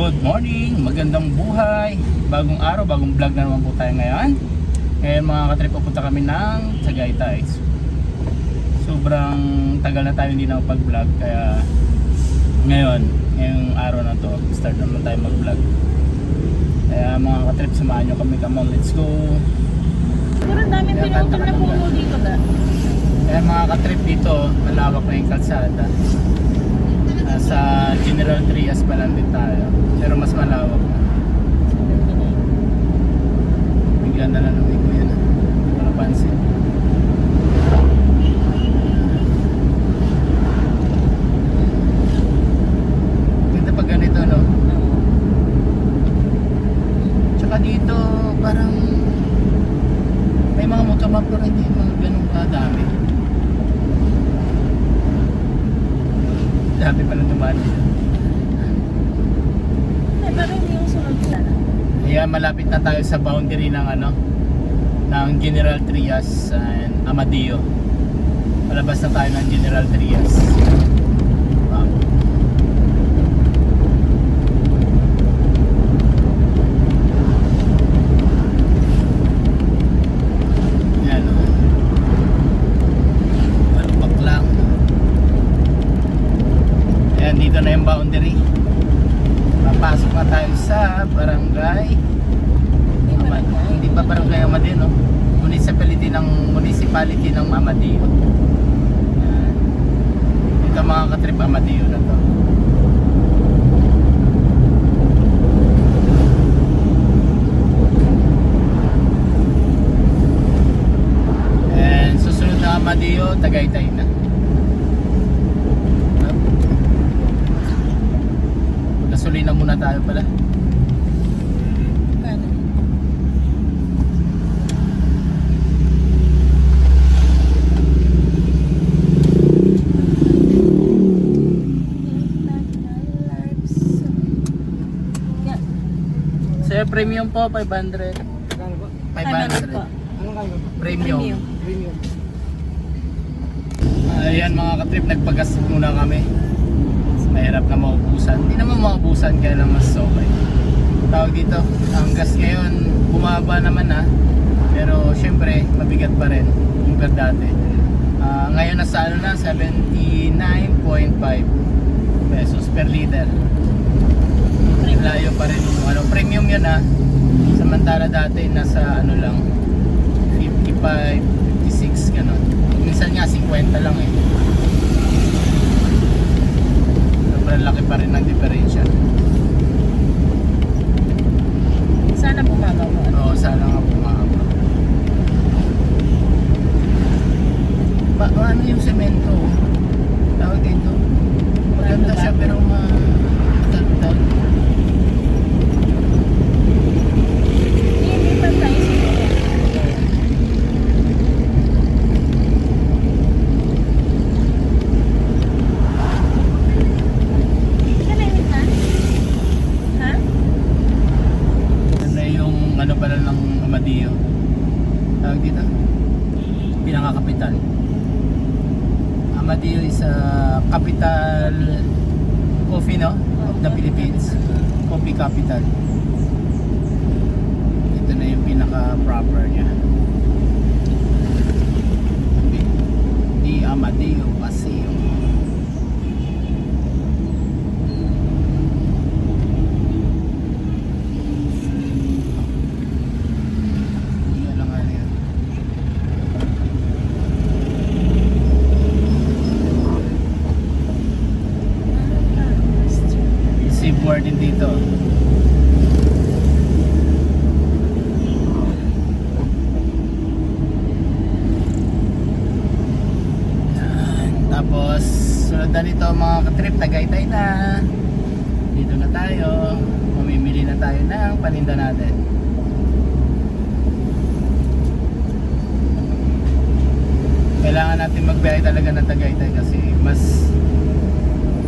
Good morning, magandang buhay, bagong araw, bagong vlog na naman po tayo ngayon. Ngayon mga katrip, pupunta kami ng Tagaytay. Sobrang tagal na tayo hindi nakapag-vlog, kaya ngayon, ngayong araw na to, start naman tayo mag-vlog. Kaya mga katrip, samahan nyo kami, come on, let's go. Siguro ang daming pinutol na puno dito ba? Kaya mga katrip, dito, malawak na yung kalsada. Sa General Trias pa lang din tayo, pero mas malawak na. Bigla na lang namin ko yan, napansin. Ganda pag ganito, no? Tsaka dito parang may mga motomap pero hindi mga ganun kadami. Dami pa lang dumaan dito. Pero hindi yung sunod sana. Kaya malapit na tayo sa boundary ng ng General Trias and Amadeo. Palabas na tayo ng General Trias. Wow. Yan o. Malupak lang. Ayan, dito na yung boundary. Papasok na tayo sa barangay. Hindi pa barangay Amadeo, no? Municipality ng Amadeo. Ayan. Ito mga katrip, Amadeo na to. And susunod na Amadeo, Tagaytay na. Gasolina muna tayo pala. Kano? Sir, premium po, 500. 500 po. Premium. Ayan mga katrip, nagpagas muna kami. Mahirap na maubusan. Hindi naman maubusan, kaya lang mas okay. Tawag dito, ang gas ngayon bumaba naman pero syempre mabigat pa rin compared dati. Ngayon nasa na 79.5 pesos per liter. Layo pa rin. Premium yun samantala dati nasa lang 55, 56 gano'n. Minsan nga 50 lang sobrang laki pa rin ng diferensya. Sana bumaba mo. Oo, sana nga bumaba. Ano yung semento? Tawag dito. Maganda siya pero matagtag. Hindi pa tayo siguro. Kanayos na? Ha? Ano yung pala ng Amadeo? Tawag dito? Pinaka-kapital. Amadeo is a capital coffee, no? Of the Philippines. Coffee capital. Ito na yung pinaka-proper niya. Di Amadeo Paseo. Seaboard din dito. Tapos sunod na nito mga katrip, Tagaytay na. Dito na tayo. Mamimili na tayo ng paninda natin. Kailangan natin magbiyahe talaga ng Tagaytay kasi mas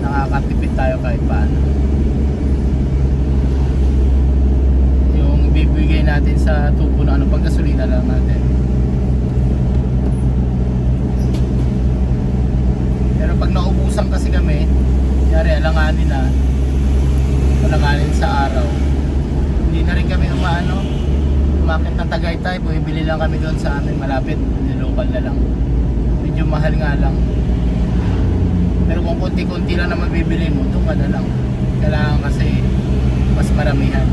nakakatipid tayo kahit paano. Yung ibibigay natin sa tubo na pang gasolina lang natin. Pero pag naubusan kasi kami, yari alanganin na anin sa araw. Hindi na rin kami umakit ng Tagaytay, bumibili lang kami doon sa amin malapit, local na lang. Medyo mahal nga lang. Pero kung konti-konti lang na mabibili mo, doon ka na lang. Kailangan kasi mas maramihan.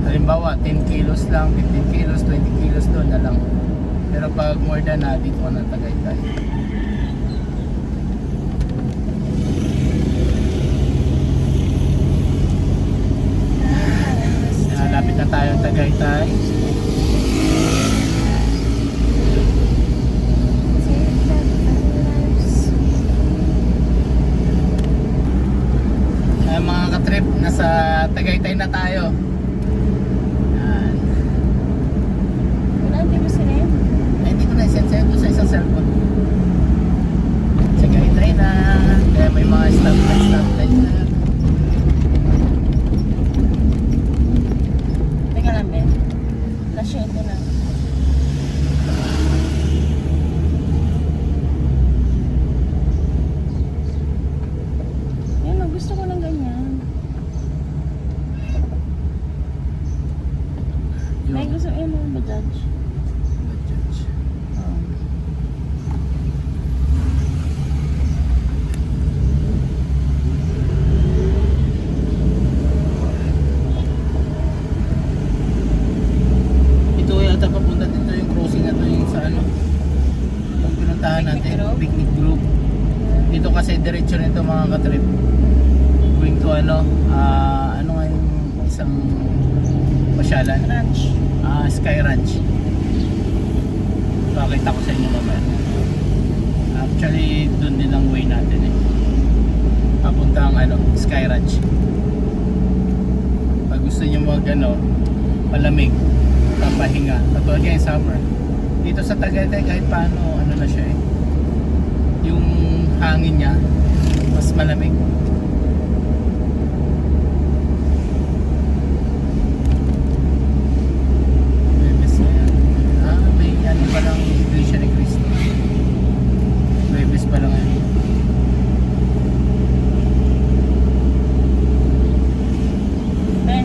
Halimbawa, 10 kilos lang, 15 kilos, 20 kilos doon na lang. Pero pag more than na, dito ka ng Tagaytay. Lapit na tayo ng Tagaytay. Mga katrip, nasa Tagaytay na tayo. Yan. Wala, hindi mo sinend? Ay, hindi ko na isend sa'yo doon sa isang cellphone. Tagaytay na. Kaya may mga stoplight na. Teka lang, Ben. Lasyon ko na. Yan, gusto ko ng ganyan. Ay, gusto mo yung Bajaj. Ito yata papunta dito yung crossing na to yung sa ano. Yung pinuntahan Picnic natin, group? picnic group. Dito kasi diretso nito mga katrip. Going to ano nga yung isang pasyalan. Ranch. Sky Ranch. Pakita ko sa inyo mamaya. Actually, doon din ang way natin eh. Papunta ang Sky Ranch. Pag gusto nyo palamig, papahinga. Katulad ngayon summer. Dito sa Tagaytay kahit paano, na siya eh. Yung hangin niya, mas malamig. May ano pa lang Iglesia ni Cristo. Bebes pa lang yan. Ben.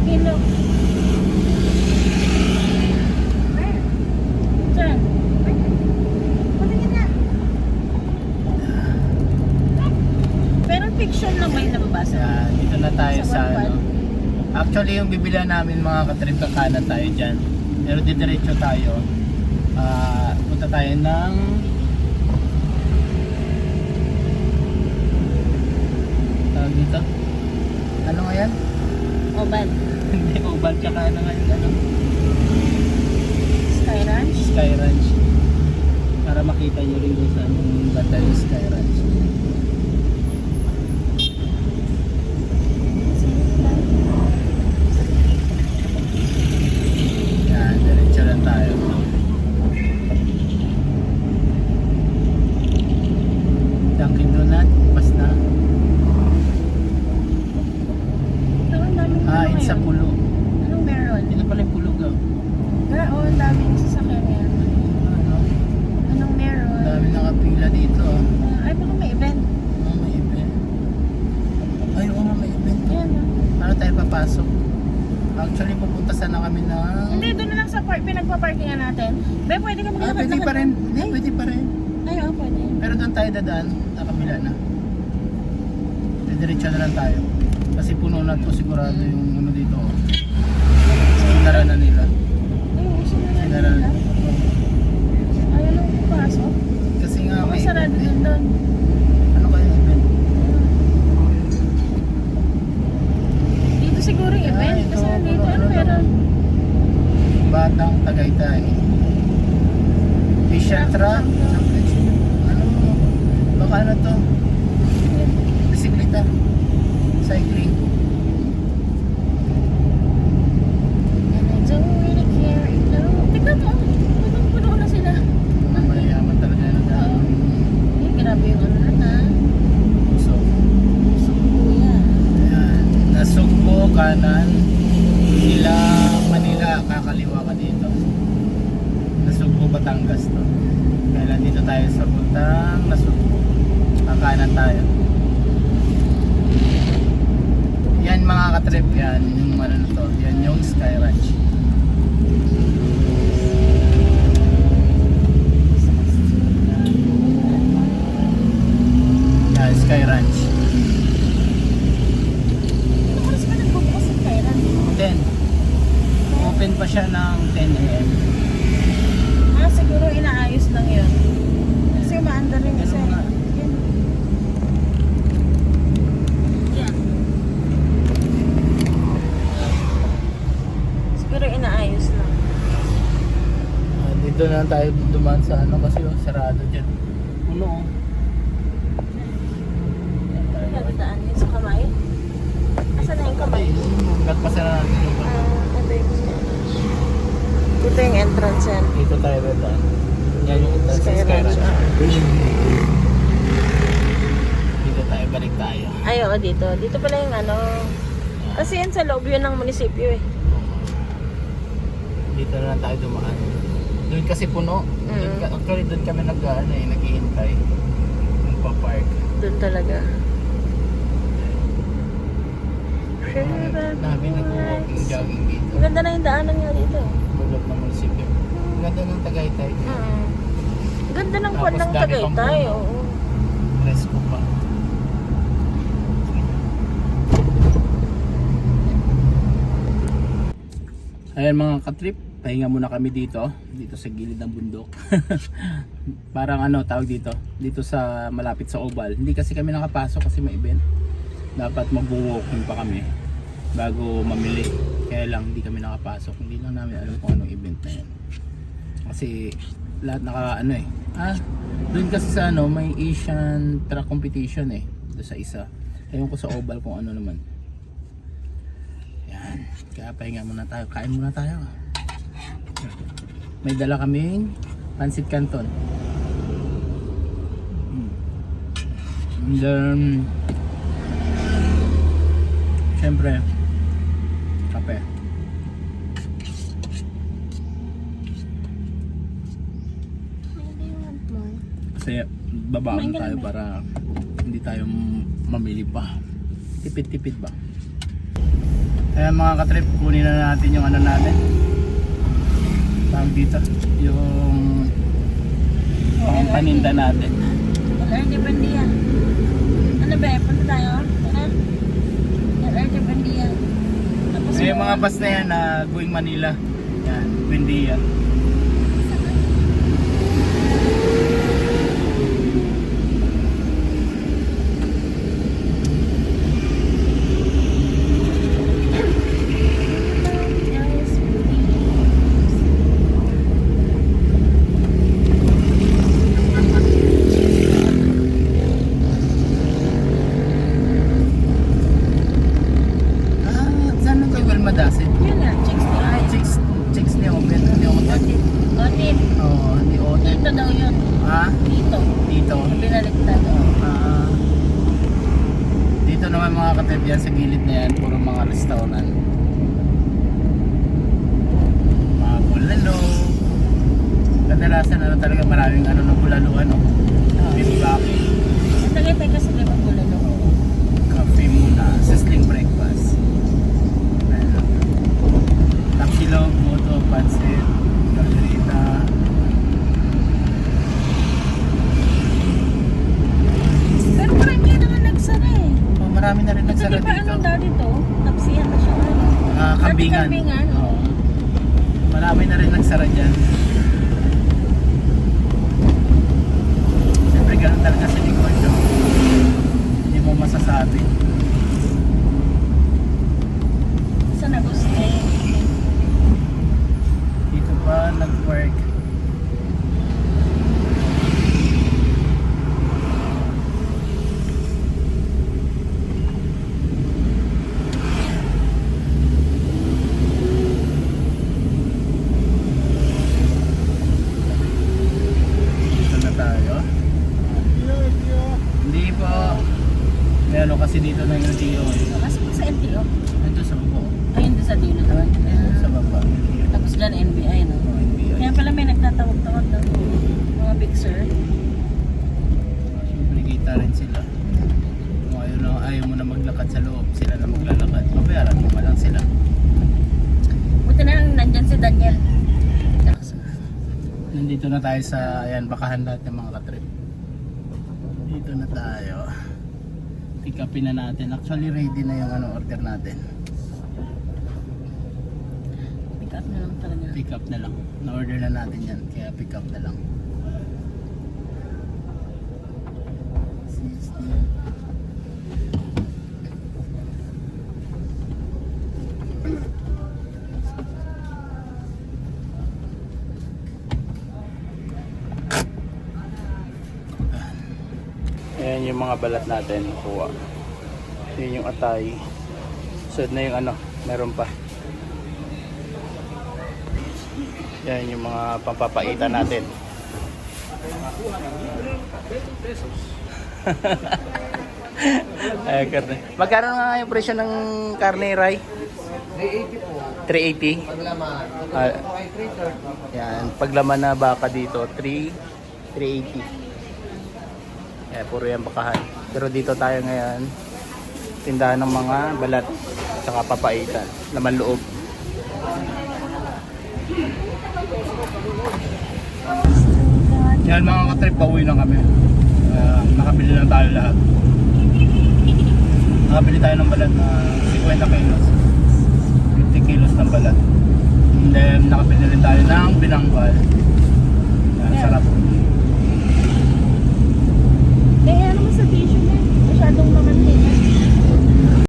Kilo. Saan? Patingin na. Pero fiction lang ba yung nababasa? Yan, dito na tayo Sa sa Wattpad? Actually, yung bibila namin mga katrip, kakanan tayo dyan. Pero didiretso tayo. Punta tayo ng tawag dito. Ano nga yan? Oban. Hindi, Oban, tsaka nga yung Sky Ranch. Sky Ranch. Para makita nyo rin doon sa banda yung Sky Ranch. Yan, diretso lang tayo. Dunkin Donut, pas na. Ang daming It's a pulo. Anong meron? Ito pala yung pulog ah. Oo, ang daming sasakyan ngayon. Ano? Anong meron? Ang dami nakapila dito ah. Ay, baka may event. May event. Ay, oo nga, may event. Ayan, no? Paano tayo papasok? Actually, pupunta sana kami na... Hindi, doon na lang sa pinagpa-parkingan natin. Be, pwede ka maglakad pwede pa rin. Hindi, pwede pa rin. Ay, oo, pwede. Pero doon tayo dadaan, nakabila na. Diretso na lang tayo. Kasi puno na to sigurado yung dito. Sinara na nila. Ay, uso na lang. Sinara na. Ayaw lang pumasok. Kasi nga Baka may sarado event din eh. doon. Ano kaya yung event? Dito siguro yung event. ito, Kasi dito, ano puno. meron? Batang Tagaytay. Asian Truck. Ano? Baka ano to? Bisikleta. Cycling. And I don't really care. Tignan mo, punong-puno na sila. Mayayaman talaga yun. Ay, grabe yung ano na. So, Kuya. ayan. Nasugbo, kanan. Manila, kakaliwa ka dito. Nasugbo, Batangas to. Kaya nandito tayo sa puntang Nasugbu. Kakanan tayo. Yan mga katrip, yan yung ano na to, yan yung Sky Ranch. Yan, Sky Ranch. Ano oras ba nagbubukas ang kailan? 10. Open pa siya ng 10 a.m. Siguro inaayos lang yun. Kasi umaanda rin kasi. Ganun nga. Yan. Yan. Siguro inaayos lang. Dito na tayo dumaan sa ano kasi yung sarado dyan. Puno oh. Yan tayo. Nagdaan yun sa kamay. Asan na yung kamay? Nagpasa na natin yung puno. Ito yung ito yung entrance yan. Dito tayo dadaan. Yan yung entrance sa Sky Sky Ranch. Ranch. Dito tayo, balik tayo. Ay, oo, dito. Dito pala yung ano. Kasi yan sa loob yun ng munisipyo eh. Dito na lang tayo dumaan. Doon kasi puno. Actually doon kami naghihintay. Nagpa-park. Doon talaga. Dami nag-walking, jogging dito. Ang ganda na yung daanan nga dito. Bulog ng munisipyo. Ang ganda ng Tagaytay. Ang ganda ng Tapos kwan ng dami pang Tagaytay. puno. Oo. Presko pa. Ayan mga katrip, pahinga muna kami dito sa gilid ng bundok. Parang ano tawag dito sa malapit sa Oval. Hindi kasi kami nakapasok kasi may event. Dapat mag-walking pa kami bago mamili. Kaya lang hindi kami nakapasok. Hindi lang namin alam kung anong event na yan. Kasi lahat doon kasi sa may Asian truck competition doon sa isa. Ewan ko sa Oval kung ano naman. Yan. Kaya pahinga muna tayo. Kain muna tayo. May dala kaming pancit canton. And then syempre kape. Kasi babaon tayo para hindi tayo mamili pa. Tipid-tipid ba? Ayan mga katrip, kunin na natin yung ano natin. Tawag dito, yung paninda natin. LRT Bandia. Ano ba? Punta tayo? Tara. LRT Bandia. Tapos So yung mga bus na yan na going Manila. Yan, Buendia. Saan nung kay Wilma Dasit? Yun nga, chicks ni Ay. Chicks ni Open, ni Oten. Otit. Oo, ni Oten. Dito daw yun. Ha? Dito. Dito. Binaliktad. Dito naman mga katip yan sa gilid na yan, puro mga restaurant. Mga bulalo. Kadalasan talaga maraming na bulalo Bilbaki. Ang Tagaytay kasi may magbulalo. Cafe muna, sizzling breakfast. Tapsilog, moto, pansit, kalderita. Pero marami na nga nagsara eh. Marami na rin Ito nagsara di ba dito. ano daw dito? Tapsiyan na siya. Kambingan. Kambingan. Oo. Marami na rin nagsara dyan. Siyempre ganun talaga sa negosyo. Hindi mo masasabi. Sa Naguste. Dito pa nag-work. Dito na tayo. Hindi po. May kasi dito mixer. Siyempre kita rin sila. Kung ayaw mo na maglakad sa loob, sila na maglalakad. Pabayaran mo pa lang sila. Buti na lang nandyan si Daniel. Nandito na tayo sa, ayan, bakahan lahat ng mga katrip. Dito na tayo. Pick upin na natin. Actually ready na yung order natin. Pick up na lang talaga. Pick up na lang. Na-order na natin yan. Kaya pick up na lang. Ayan yung mga balat natin. Kuha. Yun yung atay. Sunod na yung meron pa. Yan yung mga pampapaitan natin. Ay, karne. Magkano nga yung presyo ng karne, Ray? 380 po. 380? Paglaman. Ah, Po ay 330. yan, paglaman na baka dito, 380. Eh, puro yan bakahan. Pero dito tayo ngayon, tindahan ng mga balat, tsaka papaitan, laman loob. Yan mga katrip, pauwi na kami. Nakabili na tayo lahat. Nakabili tayo ng balat na 50 kilos. 50 kilos ng balat. And then nakabili rin tayo ng binanggal. Yan, sarap. Kaya naman sa tissue na. Masyadong naman din.